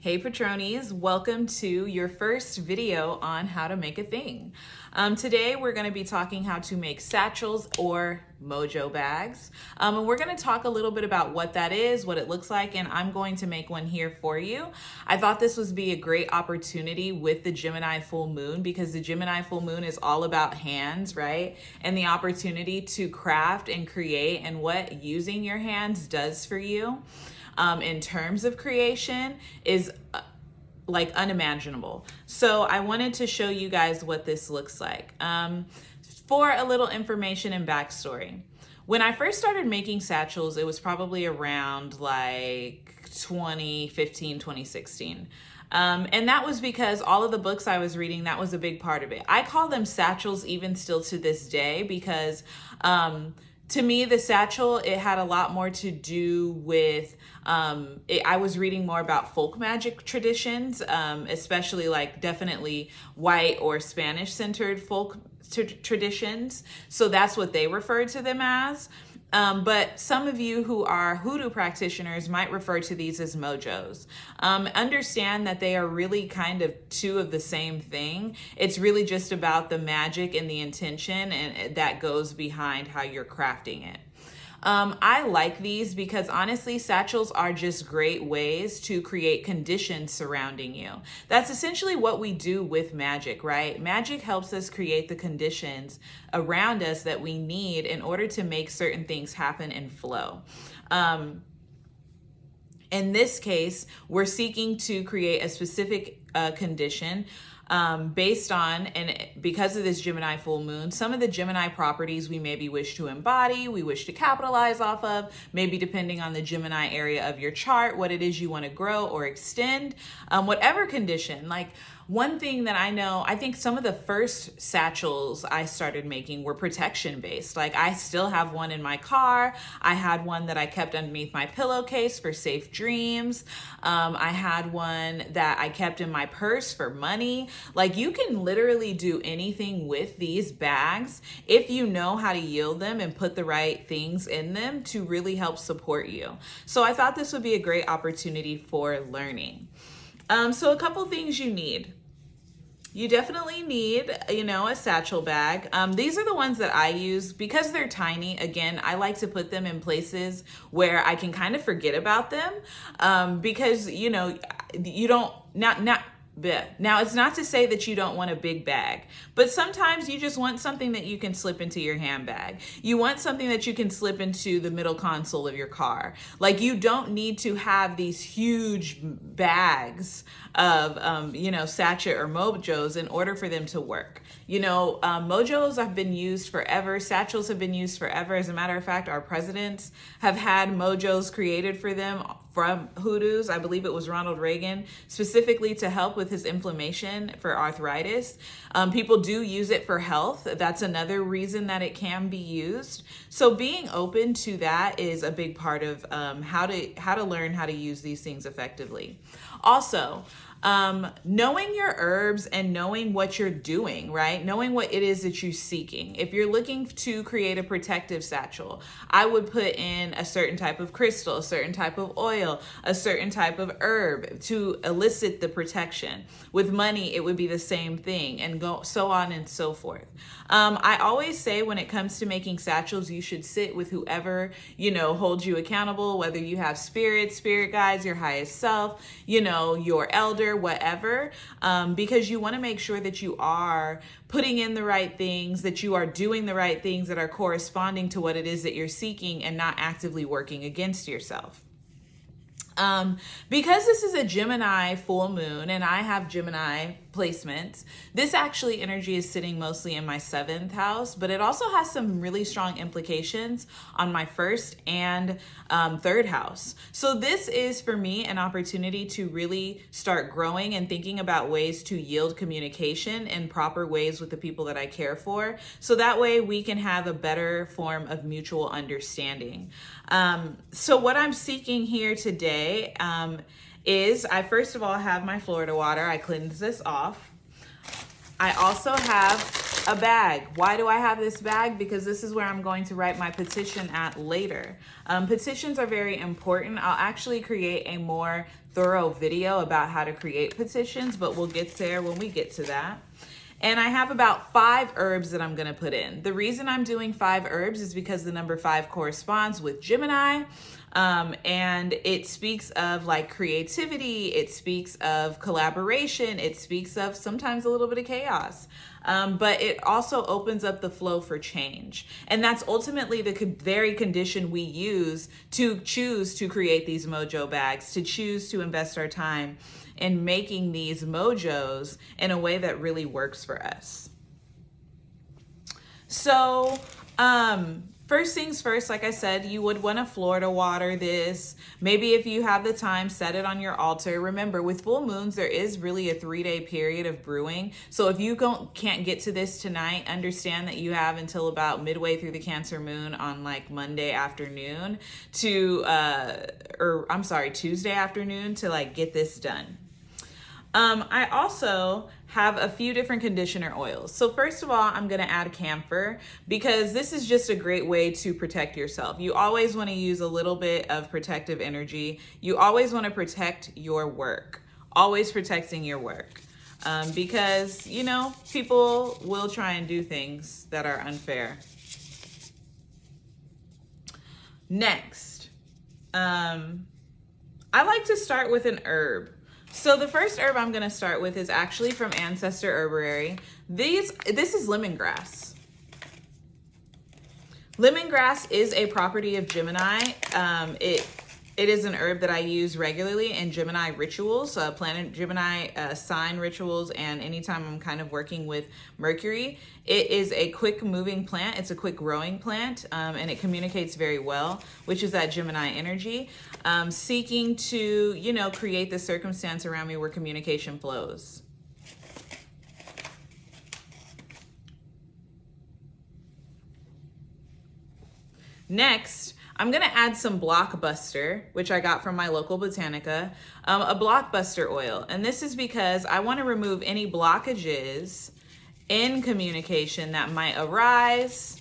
Hey Patronies, welcome to your first video on how to make a thing. Today we're going to be talking how to make satchels or Mojo bags. And we're going to talk a little bit about what that is, what it looks like, and I'm going to make one here for you. I thought this would be a great opportunity with the Gemini Full Moon because the Gemini Full Moon is all about hands, right? And the opportunity to craft and create and what using your hands does for you. In terms of creation is like unimaginable. So I wanted to show you guys what this looks like. For a little information and backstory. When I first started making satchels, it was probably around like 2015, 2016. And that was because all of the books I was reading, that was a big part of it. I call them satchels even still to this day because to me, the satchel, it had a lot more to do with, I was reading more about folk magic traditions, especially like definitely white or Spanish centered folk traditions. So that's what they referred to them as. But some of you who are hoodoo practitioners might refer to these as mojos. Understand that they are really kind of two of the same thing. It's really just about the magic and the intention and that goes behind how you're crafting it. I like these because honestly, satchels are just great ways to create conditions surrounding you. That's essentially what we do with magic, right? Magic helps us create the conditions around us that we need in order to make certain things happen and flow. In this case, we're seeking to create a specific condition based on, and because of this Gemini full moon, some of the Gemini properties we maybe wish to embody, we wish to capitalize off of, maybe depending on the Gemini area of your chart, what it is you want to grow or extend, whatever condition. Like one thing that I know, I think some of the first satchels I started making were protection based. Like I still have one in my car. I had one that I kept underneath my pillowcase for safe dreams. I had one that I kept in my purse for money. Like you can literally do anything with these bags if you know how to yield them and put the right things in them to really help support you. So I thought this would be a great opportunity for learning. So a couple things you need. You definitely need, a satchel bag. These are the ones that I use because they're tiny. Again, I like to put them in places where I can kind of forget about them because, you don't, now, it's not to say that you don't want a big bag, but sometimes you just want something that you can slip into your handbag. You want something that you can slip into the middle console of your car. Like you don't need to have these huge bags of, sachet or mojos in order for them to work. Mojos have been used forever. Satchels have been used forever. As a matter of fact, our presidents have had mojos created for them from hoodoos. I believe it was Ronald Reagan, specifically to help with his inflammation for arthritis. People do use it for health. That's another reason that it can be used. So being open to that is a big part of how to learn how to use these things effectively. Also, knowing your herbs and knowing what you're doing, right? Knowing what it is that you're seeking. If you're looking to create a protective satchel, I would put in a certain type of crystal, a certain type of oil, a certain type of herb to elicit the protection. With money, it would be the same thing and go so on and so forth. I always say when it comes to making satchels, you should sit with whoever, holds you accountable, whether you have spirit guides, your highest self, your elder, whatever, because you want to make sure that you are putting in the right things, that you are doing the right things that are corresponding to what it is that you're seeking and not actively working against yourself. Because this is a Gemini full moon and I have Gemini placements, this actually energy is sitting mostly in my 7th house, but it also has some really strong implications on my 1st and 3rd house. So this is for me an opportunity to really start growing and thinking about ways to yield communication in proper ways with the people that I care for. So that way we can have a better form of mutual understanding. So what I'm seeking here today is I first of all have my Florida water. I cleanse this off. I also have a bag. Why do I have this bag? Because this is where I'm going to write my petition at later. Petitions are very important. I'll actually create a more thorough video about how to create petitions, but we'll get there when we get to that. And I have about 5 herbs that I'm gonna put in. The reason I'm doing 5 herbs is because the number 5 corresponds with Gemini. And it speaks of like creativity, it speaks of collaboration, it speaks of sometimes a little bit of chaos. But it also opens up the flow for change. And that's ultimately the very condition we use to choose to create these Mojo bags, to choose to invest our time in making these Mojos in a way that really works for us. So, first things first, like I said, you would want to Florida water this. Maybe if you have the time, set it on your altar. Remember, with full moons, there is really a 3-day period of brewing. So if you can't get to this tonight, understand that you have until about midway through the Cancer moon on like Monday afternoon to, Tuesday afternoon to like get this done. I also have a few different conditioner oils. So first of all, I'm going to add camphor because this is just a great way to protect yourself. You always want to use a little bit of protective energy. You always want to protect your work, always protecting your work. Because, you know, people will try and do things that are unfair. Next, I like to start with an herb. So the first herb I'm going to start with is actually from Ancestor Herbarary. This is lemongrass. Lemongrass is a property of Gemini. It is an herb that I use regularly in Gemini rituals, planet Gemini sign rituals, and anytime I'm kind of working with Mercury. It is a quick moving plant. It's a quick growing plant, and it communicates very well, which is that Gemini energy, seeking to, you know, create the circumstance around me where communication flows. Next, I'm going to add some blockbuster, which I got from my local Botanica, a blockbuster oil. And this is because I want to remove any blockages in communication that might arise.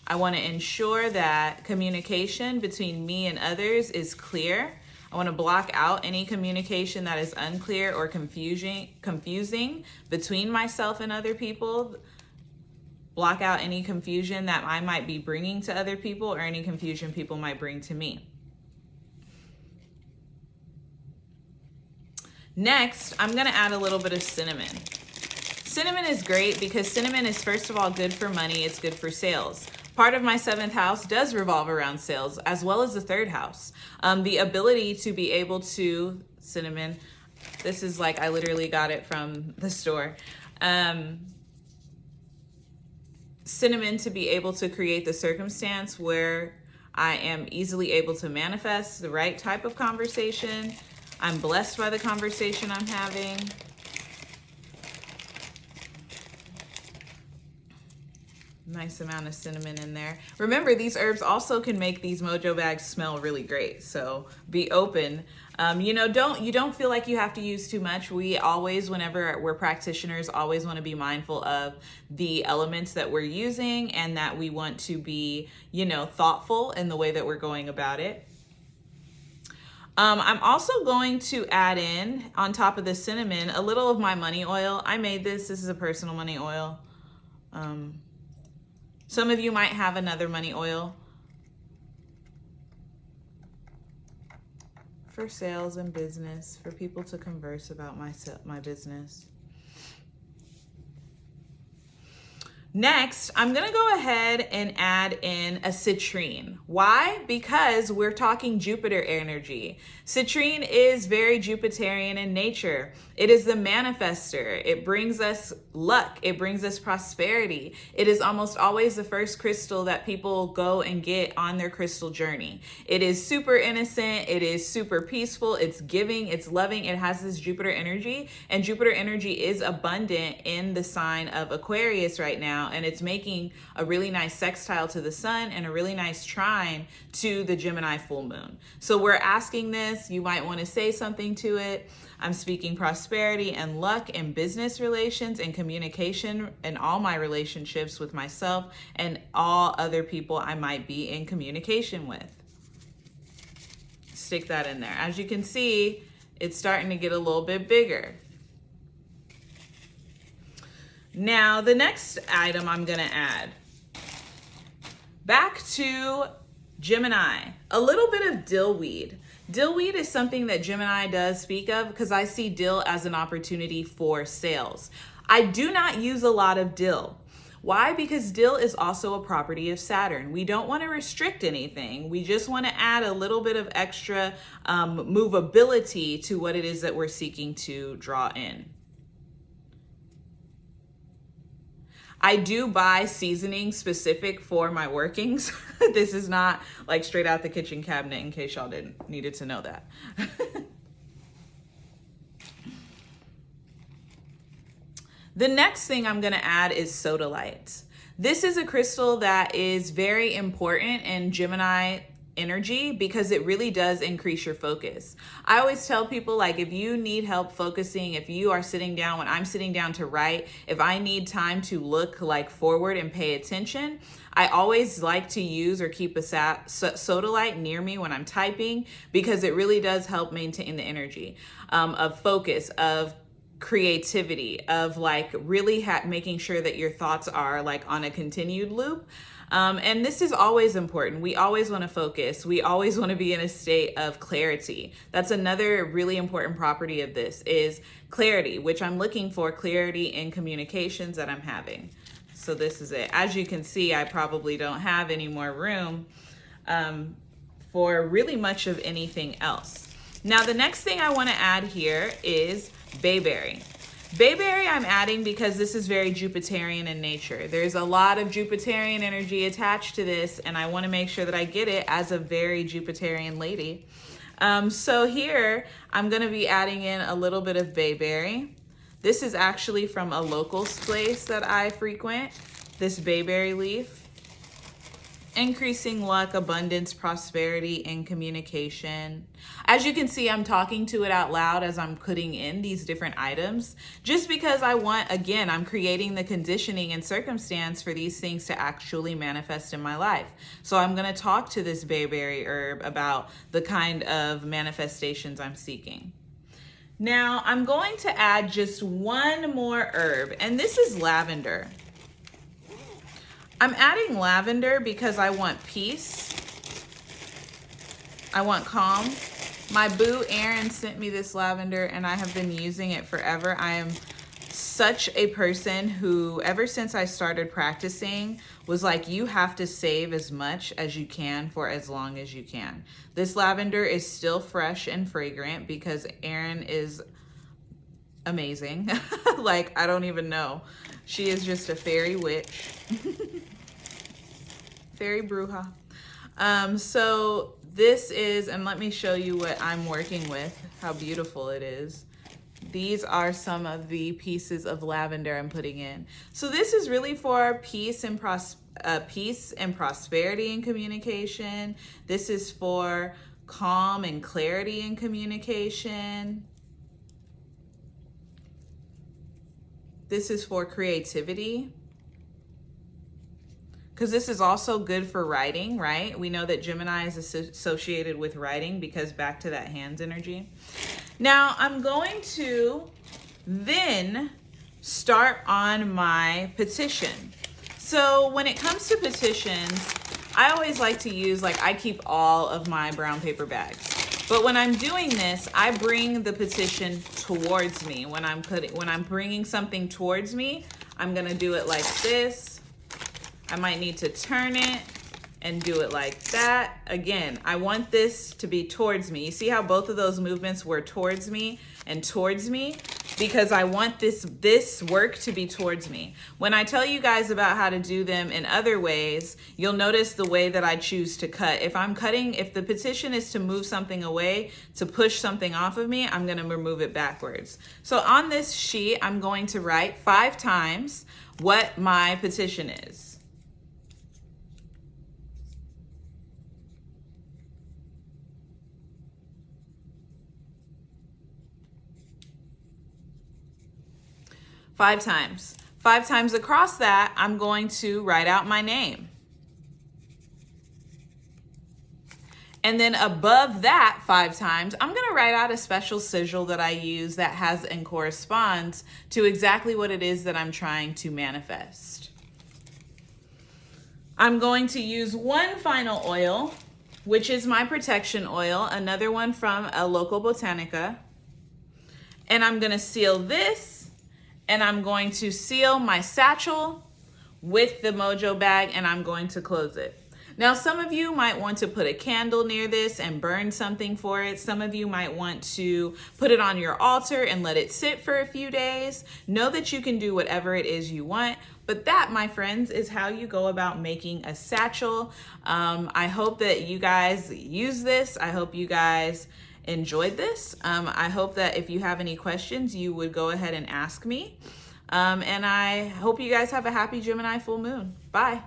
I want to ensure that communication between me and others is clear. I want to block out any communication that is unclear or confusing between myself and other people. Block out any confusion that I might be bringing to other people or any confusion people might bring to me. Next, I'm going to add a little bit of cinnamon. Cinnamon is great because cinnamon is, first of all, good for money. It's good for sales. Part of my 7th house does revolve around sales, as well as the 3rd house. The ability to be able to, cinnamon, this is like, I literally got it from the store. Cinnamon to be able to create the circumstance where I am easily able to manifest the right type of conversation. I'm blessed by the conversation I'm having. Nice amount of cinnamon in there. Remember, these herbs also can make these Mojo bags smell really great. So be open. You know, you don't feel like you have to use too much. We always, whenever we're practitioners, always want to be mindful of the elements that we're using and that we want to be, you know, thoughtful in the way that we're going about it. I'm also going to add in, on top of the cinnamon, a little of my money oil. I made this. This is a personal money oil. Some of you might have another money oil for sales and business, for people to converse about my business. Next, I'm going to go ahead and add in a citrine. Why? Because we're talking Jupiter energy. Citrine is very Jupiterian in nature. It is the manifester. It brings us luck. It brings us prosperity. It is almost always the first crystal that people go and get on their crystal journey. It is super innocent. It is super peaceful. It's giving. It's loving. It has this Jupiter energy, and Jupiter energy is abundant in the sign of Aquarius right now. And it's making a really nice sextile to the sun and a really nice trine to the Gemini full moon. So we're asking this. You might want to say something to it. I'm speaking prosperity and luck in business relations and communication and all my relationships with myself and all other people I might be in communication with. Stick that in there. As you can see, It's starting to get a little bit bigger. Now, the next item I'm gonna add, back to Gemini, a little bit of dill weed. Dill weed is something that Gemini does speak of because I see dill as an opportunity for sales. I do not use a lot of dill. Why? Because dill is also a property of Saturn. We don't want to restrict anything. We just want to add a little bit of extra movability to what it is that we're seeking to draw in. I do buy seasoning specific for my workings. This is not like straight out the kitchen cabinet, in case y'all needed to know that. The next thing I'm gonna add is sodalite. This is a crystal that is very important in Gemini energy because it really does increase your focus. I always tell people, like, if you need help focusing, if you are sitting down, when I'm sitting down to write, if I need time to look like forward and pay attention, I always like to use or keep a sodalite near me when I'm typing because it really does help maintain the energy of focus, of creativity, of like really making sure that your thoughts are like on a continued loop. And this is always important. We always want to focus. We always want to be in a state of clarity. That's another really important property of this is clarity, which I'm looking for clarity in communications that I'm having. So this is it. As you can see, I probably don't have any more room for really much of anything else. Now, the next thing I want to add here is bayberry. Bayberry I'm adding because this is very Jupiterian in nature. There's a lot of Jupiterian energy attached to this, and I want to make sure that I get it as a very Jupiterian lady. So here I'm going to be adding in a little bit of bayberry. This is actually from a local place that I frequent, this bayberry leaf. Increasing luck, abundance, prosperity, and communication. As you can see, I'm talking to it out loud as I'm putting in these different items, just because I want, again, I'm creating the conditioning and circumstance for these things to actually manifest in my life. So I'm going to talk to this bayberry herb about the kind of manifestations I'm seeking. Now, I'm going to add just one more herb, and this is lavender. I'm adding lavender because I want peace. I want calm. My boo Erin sent me this lavender and I have been using it forever. I am such a person who, ever since I started practicing, was like, you have to save as much as you can for as long as you can. This lavender is still fresh and fragrant because Erin is amazing. Like, I don't even know. She is just a fairy witch. Fairy bruja. So this is, and let me show you what I'm working with, how beautiful it is. These are some of the pieces of lavender I'm putting in. So this is really for peace and prosperity in communication. This is for calm and clarity in communication. This is for creativity, because this is also good for writing, right? We know that Gemini is associated with writing because back to that hands energy. Now I'm going to then start on my petition. So when it comes to petitions, I always like to use, like, I keep all of my brown paper bags. But when I'm doing this, I bring the petition towards me. When I'm bringing something towards me, I'm gonna do it like this. I might need to turn it and do it like that. Again, I want this to be towards me. You see how both of those movements were towards me and towards me? Because I want this work to be towards me. When I tell you guys about how to do them in other ways, you'll notice the way that I choose to cut. If I'm cutting, if the petition is to move something away, to push something off of me, I'm gonna remove it backwards. So on this sheet, I'm going to write 5 times what my petition is. Five times. 5 times across that, I'm going to write out my name. And then above that 5 times, I'm gonna write out a special sigil that I use that has and corresponds to exactly what it is that I'm trying to manifest. I'm going to use one final oil, which is my protection oil, another one from a local Botanica. And I'm gonna seal this, and I'm going to seal my satchel with the Mojo bag, and I'm going to close it. Now, some of you might want to put a candle near this and burn something for it. Some of you might want to put it on your altar and let it sit for a few days. Know that you can do whatever it is you want, but that, my friends, is how you go about making a satchel. I hope that you guys use this. I hope you guys enjoyed this. I hope that if you have any questions, you would go ahead and ask me. And I hope you guys have a happy Gemini full moon. Bye.